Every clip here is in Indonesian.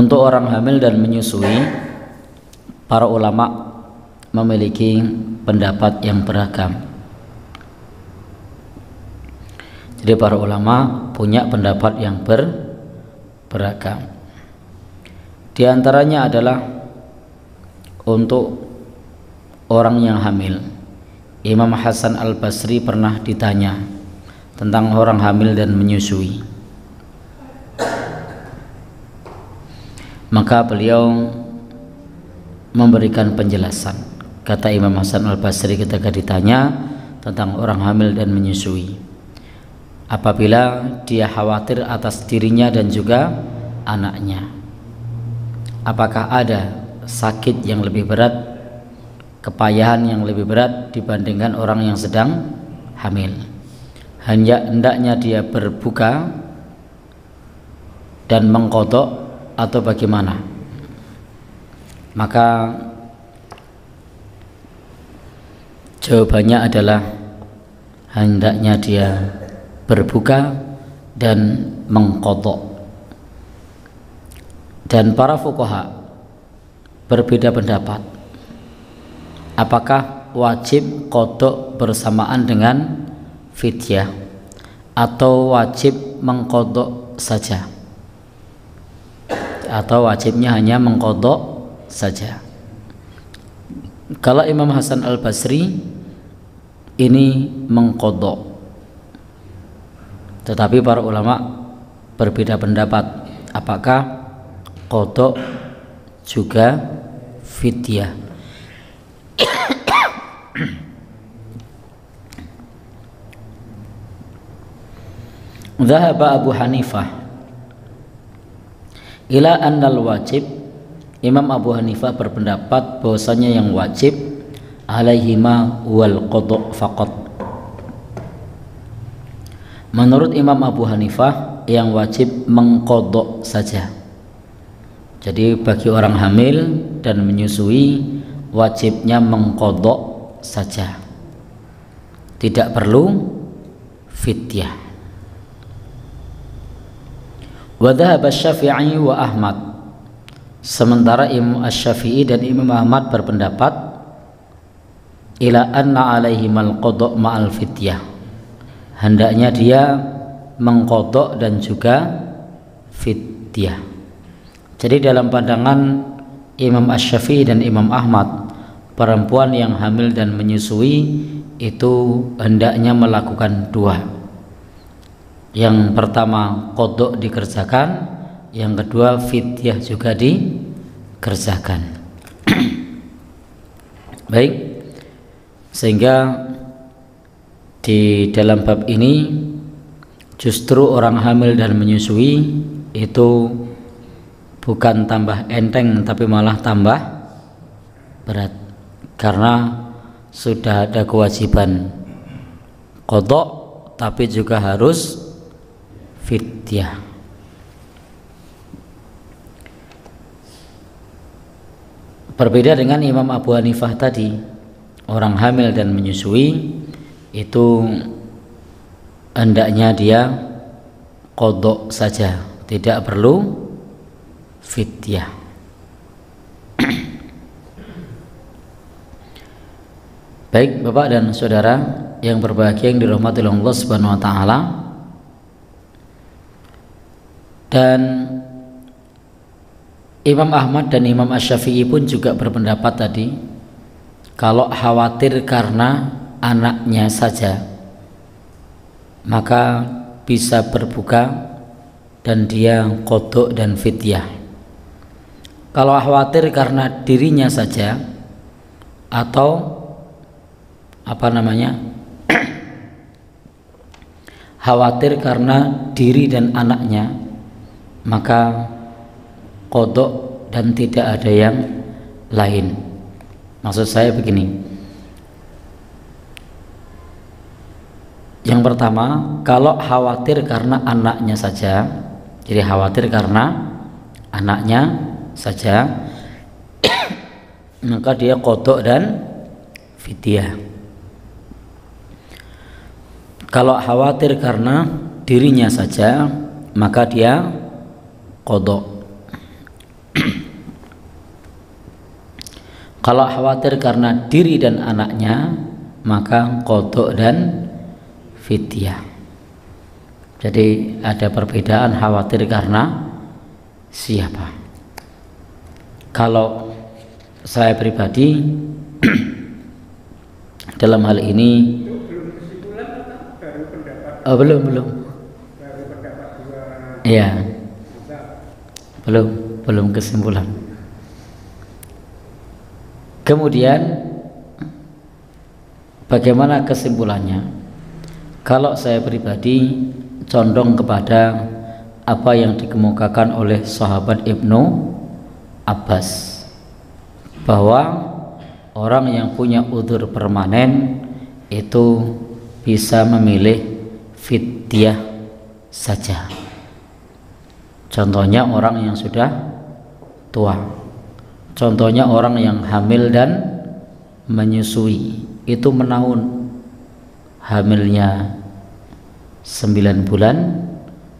Untuk orang hamil dan menyusui, para ulama memiliki pendapat yang beragam. Jadi para ulama punya pendapat yang beragam. Di antaranya adalah untuk orang yang hamil. Imam Hasan Al-Basri pernah ditanya tentang orang hamil dan menyusui. Maka beliau memberikan penjelasan. Kata Imam Hasan Al-Basri ketika ditanya tentang orang hamil dan menyusui, apabila dia khawatir atas dirinya dan juga anaknya, apakah ada sakit yang lebih berat, kepayahan yang lebih berat dibandingkan orang yang sedang hamil? Hendaknya dia berbuka dan mengqadha atau bagaimana? Maka jawabannya adalah hendaknya dia berbuka dan mengqadha. Dan para fuqaha berbeda pendapat, apakah wajib qadha bersamaan dengan fidyah atau wajib mengqadha saja, atau wajibnya hanya mengqadha saja. Kalau Imam Hasan Al-Basri ini mengqadha, tetapi para ulama berbeda pendapat apakah qadha juga fidyah. Dhahaba Abu Hanifah ila annal wajib. Imam Abu Hanifah berpendapat bahwasanya yang wajib alaihima wal qadha faqat. Menurut Imam Abu Hanifah yang wajib mengqadha saja. Jadi bagi orang hamil dan menyusui wajibnya mengqadha saja, tidak perlu fidyah. Wa dhahaba Syafi'i wa Ahmad. Sementara Imam Asy-Syafi'i dan Imam Ahmad berpendapat ila anna alaihimal qadha ma'al fidyah, hendaknya dia mengqadha dan juga fidyah. Jadi dalam pandangan Imam Asy-Syafi'i dan Imam Ahmad, perempuan yang hamil dan menyusui itu hendaknya melakukan dua. Yang pertama qadha dikerjakan, yang kedua fidyah juga dikerjakan. Baik, sehingga di dalam bab ini justru orang hamil dan menyusui itu bukan tambah enteng tapi malah tambah berat, karena sudah ada kewajiban qadha tapi juga harus fidyah. Berbeda dengan Imam Abu Hanifah tadi, orang hamil dan menyusui itu hendaknya dia qadha saja, tidak perlu fidyah. Baik Bapak dan Saudara yang berbahagia yang dirahmati oleh Allah Subhanahu wa taala, dan Imam Ahmad dan Imam Asy-Syafi'i pun juga berpendapat tadi, kalau khawatir karena anaknya saja maka bisa berbuka dan dia qadha dan fidyah. Kalau khawatir karena dirinya saja atau khawatir karena diri dan anaknya, maka qadha dan tidak ada yang lain. Maksud saya begini, yang pertama, kalau khawatir karena anaknya saja, jadi khawatir karena anaknya saja, maka dia qadha dan fidyah. Kalau khawatir karena dirinya saja, maka dia qadha. Kalau khawatir karena diri dan anaknya, maka qadha dan fidyah. Jadi ada perbedaan khawatir karena siapa. Kalau saya pribadi dalam hal ini belum. Iya. Belum kesimpulan. Kemudian bagaimana kesimpulannya? Kalau saya pribadi condong kepada apa yang dikemukakan oleh sahabat Ibnu Abbas, bahwa orang yang punya udzur permanen itu bisa memilih fidyah saja. Contohnya orang yang sudah tua, contohnya orang yang hamil dan menyusui, itu menahun, hamilnya 9 bulan,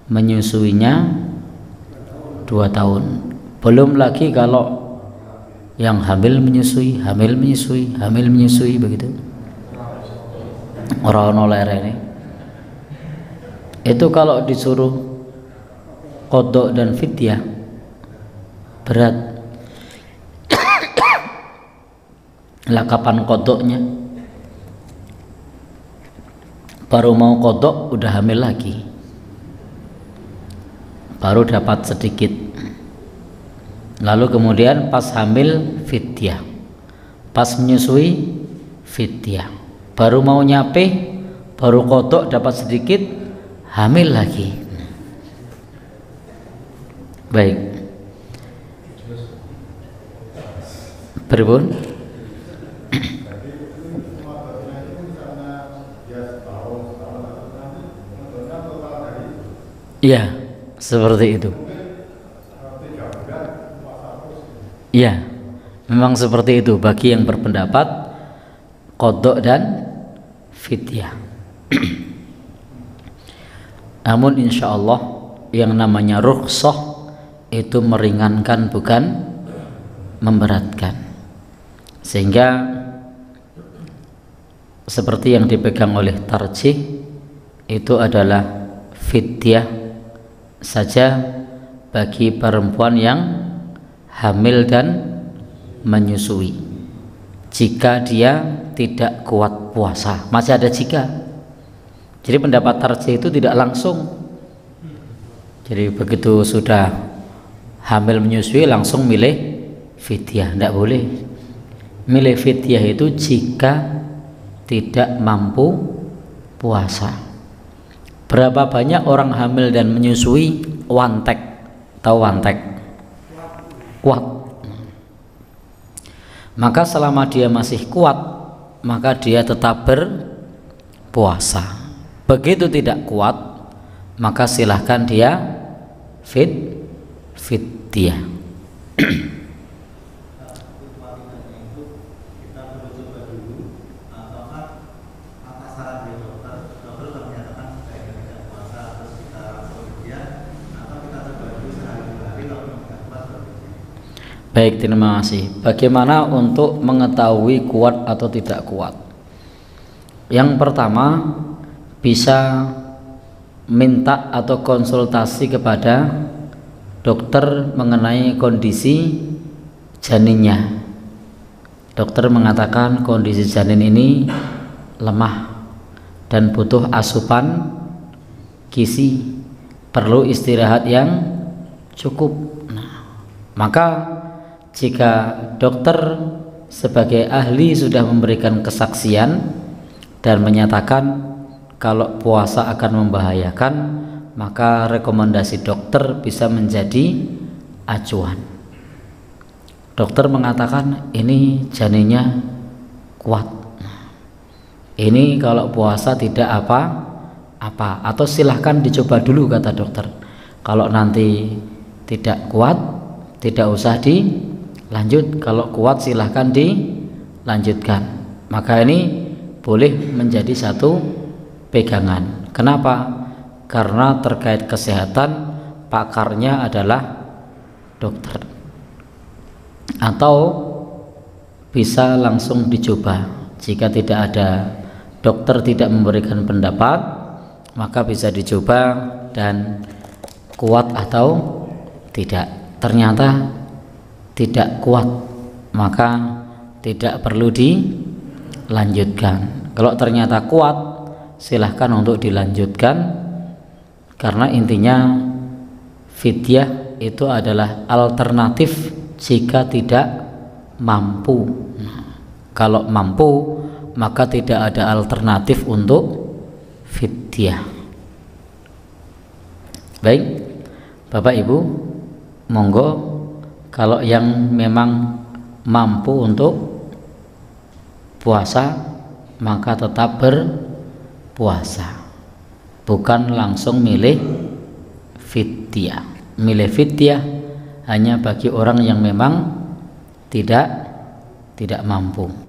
menyusuinya 2 tahun. Belum lagi kalau yang hamil menyusui begitu. Orang ini itu kalau disuruh qadha dan fidyah berat. Lah kapan qadhanya? Baru mau qadha udah hamil lagi, baru dapat sedikit, lalu kemudian pas hamil fidyah, pas menyusui fidyah, baru mau nyapih, baru qadha dapat sedikit, hamil lagi. Baik, beribun. Iya, seperti itu. Iya, memang seperti itu bagi yang berpendapat qadha dan fidyah. Namun insya Allah yang namanya rukhsah itu meringankan, bukan memberatkan, sehingga seperti yang dipegang oleh tarjih itu adalah fidyah saja bagi perempuan yang hamil dan menyusui, jika dia tidak kuat puasa. Masih ada jika. Jadi pendapat tarjih itu tidak langsung. Jadi begitu sudah hamil menyusui langsung milih fidyah, tidak boleh. Milih fidyah itu jika tidak mampu puasa. Berapa banyak orang hamil dan menyusui wantek? Tahu wantek? Kuat. Maka selama dia masih kuat, maka dia tetap berpuasa. Begitu tidak kuat, maka silahkan dia fidyah. Baik, terima kasih. Bagaimana untuk mengetahui kuat atau tidak kuat? Yang pertama, bisa minta atau konsultasi kepada dokter mengenai kondisi janinnya. Dokter mengatakan kondisi janin ini lemah dan butuh asupan gizi, perlu istirahat yang cukup. Maka jika dokter sebagai ahli sudah memberikan kesaksian dan menyatakan kalau puasa akan membahayakan, maka rekomendasi dokter bisa menjadi acuan. Dokter mengatakan ini janinnya kuat, ini kalau puasa tidak apa-apa, atau silahkan dicoba dulu kata dokter. Kalau nanti tidak kuat, tidak usah dilanjut. Kalau kuat silahkan dilanjutkan. Maka ini boleh menjadi satu pegangan. Kenapa? Karena terkait kesehatan pakarnya adalah dokter. atau bisa langsung dicoba. Jika tidak ada, dokter tidak memberikan pendapat, maka bisa dicoba dan kuat atau tidak. Ternyata tidak kuat, maka tidak perlu dilanjutkan. Kalau ternyata kuat, silahkan untuk dilanjutkan, karena intinya fidyah itu adalah alternatif jika tidak mampu. Kalau mampu, maka tidak ada alternatif untuk fidyah. Baik, Bapak Ibu, monggo kalau yang memang mampu untuk puasa, maka tetap berpuasa, bukan langsung milih fidyah. Milih fidyah hanya bagi orang yang memang tidak mampu.